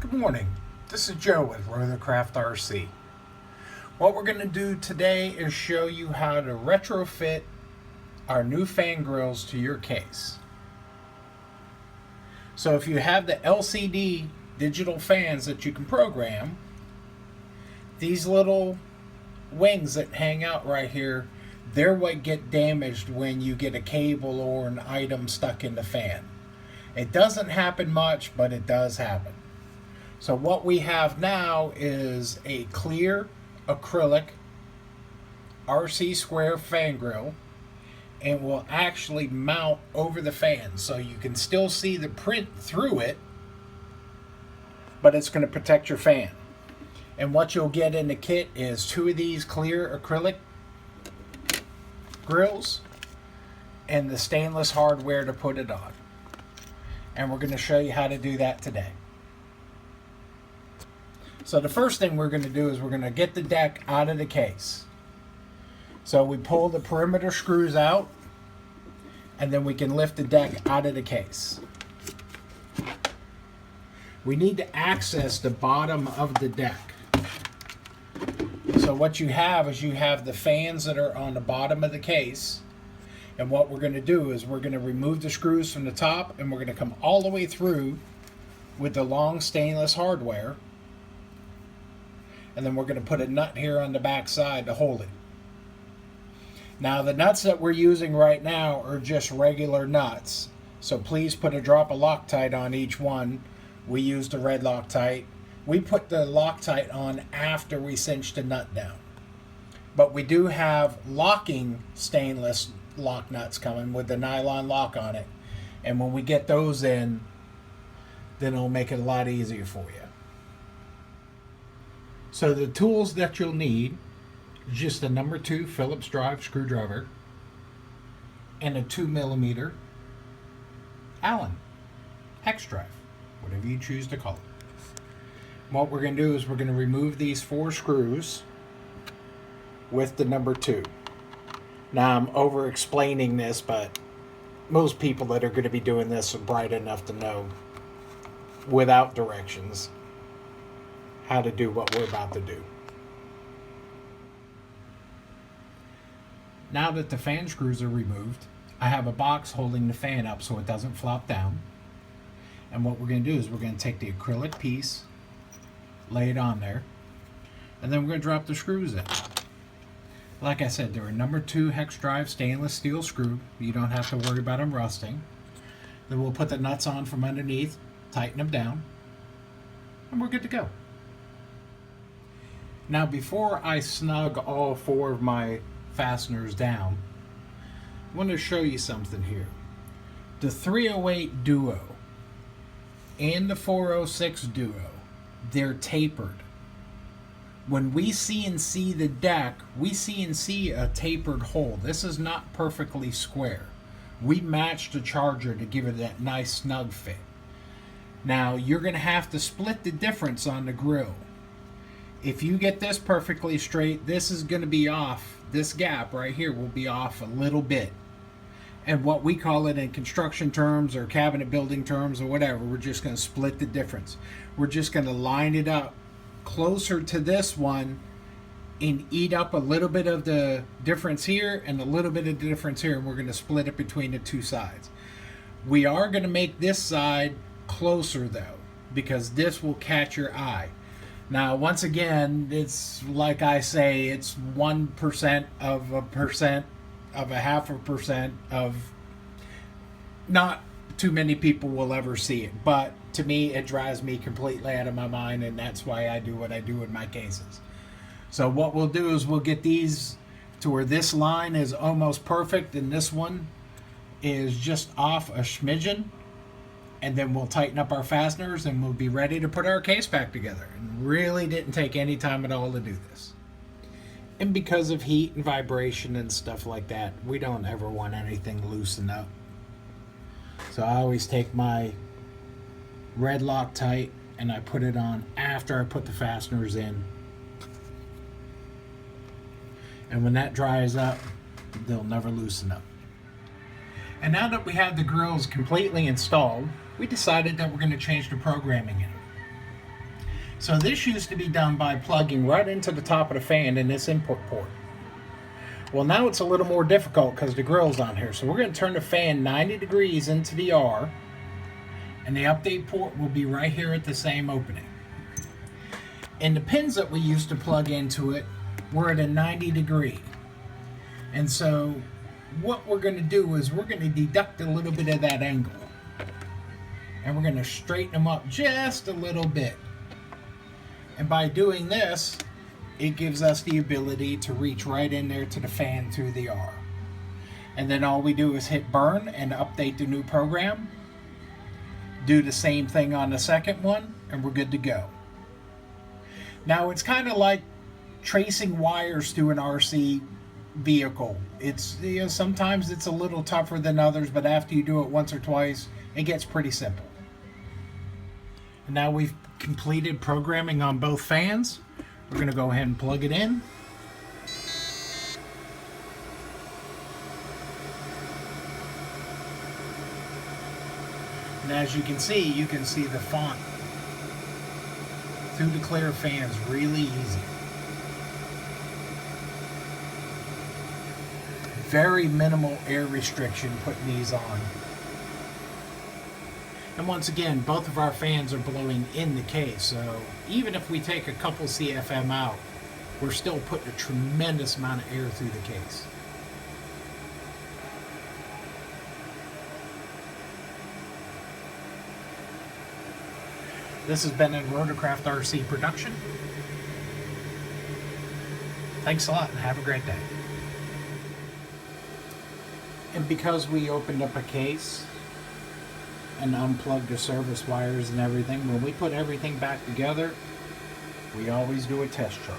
Good morning. This is Joe with Rothercraft RC. What we're going to do today is show you how to retrofit our new fan grills to your case. So if you have the LCD digital fans that you can program, these little wings that hang out right here, they're what get damaged when you get a cable or an item stuck in the fan. It doesn't happen much, but it does happen. So what we have now is a clear acrylic RC square fan grill, and will actually mount over the fan so you can still see the print through it, but it's going to protect your fan. And what you'll get in the kit is 2 of these clear acrylic grills and the stainless hardware to put it on. And we're going to show you how to do that today. So the first thing we're going to do is we're going to get the deck out of the case. So we pull the perimeter screws out, and then we can lift the deck out of the case. We need to access the bottom of the deck. So what you have is you have the fans that are on the bottom of the case. And what we're going to do is we're going to remove the screws from the top, and we're going to come all the way through with the long stainless hardware. And then we're going to put a nut here on the back side to hold it. Now the nuts that we're using right now are just regular nuts. So please put a drop of Loctite on each one. We used the red Loctite. We put the Loctite on after we cinched the nut down. But we do have locking stainless lock nuts coming with the nylon lock on it. And when we get those in, then it'll make it a lot easier for you. So the tools that you'll need, just a number 2 Phillips drive screwdriver and a 2mm Allen hex drive, whatever you choose to call it. What we're going to do is we're going to remove these 4 screws with the number 2. Now I'm over explaining this, but most people that are going to be doing this are bright enough to know without directions how to do what we're about to do. Now that the fan screws are removed, I have a box holding the fan up so it doesn't flop down. And what we're going to do is we're going to take the acrylic piece, lay it on there, and then we're going to drop the screws in. Like I said, they're a number 2 hex drive stainless steel screw. You don't have to worry about them rusting. Then we'll put the nuts on from underneath, tighten them down, and we're good to go. Now before I snug all 4 of my fasteners down, I want to show you something here. The 308 Duo and the 406 Duo, they're tapered. When we CNC the deck, we CNC a tapered hole. This is not perfectly square. We matched the charger to give it that nice snug fit. Now you're going to have to split the difference on the grill. If you get this perfectly straight, this is going to be off. This gap right here will be off a little bit. And what we call it in construction terms or cabinet building terms or whatever, we're just going to split the difference. We're just going to line it up closer to this one and eat up a little bit of the difference here and a little bit of the difference here, and we're going to split it between the 2 sides. We are going to make this side closer though, because this will catch your eye. Now, once again, it's like I say, it's 1% of a percent of a half a percent of, not too many people will ever see it. But to me, it drives me completely out of my mind, and that's why I do what I do in my cases. So what we'll do is we'll get these to where this line is almost perfect, and this one is just off a smidgen. And then we'll tighten up our fasteners and we'll be ready to put our case back together. And really didn't take any time at all to do this. And because of heat and vibration and stuff like that, we don't ever want anything loosened up. So I always take my red Loctite and I put it on after I put the fasteners in. And when that dries up, they'll never loosen up. And now that we have the grills completely installed, we decided that we're going to change the programming in them. So this used to be done by plugging right into the top of the fan in this input port. Well, now it's a little more difficult because the grill's on here. So we're going to turn the fan 90 degrees into the R, and the update port will be right here at the same opening. And the pins that we used to plug into it were at a 90 degree. And so what we're going to do is we're going to deduct a little bit of that angle. And we're going to straighten them up just a little bit. And by doing this, it gives us the ability to reach right in there to the fan through the R. And then all we do is hit burn and update the new program. Do the same thing on the second one, and we're good to go. Now it's kind of like tracing wires through an RC vehicle. It's, you know, sometimes it's a little tougher than others, but after you do it once or twice, it gets pretty simple. And now we've completed programming on both fans. We're going to go ahead and plug it in. And as you can see the font through the clear fans really easy. Very minimal air restriction putting these on. And once again, both of our fans are blowing in the case, so even if we take a couple CFM out, we're still putting a tremendous amount of air through the case. This has been a Rotorcraft RC production. Thanks a lot and have a great day. And because we opened up a case and unplugged the service wires and everything, when we put everything back together, we always do a test charge.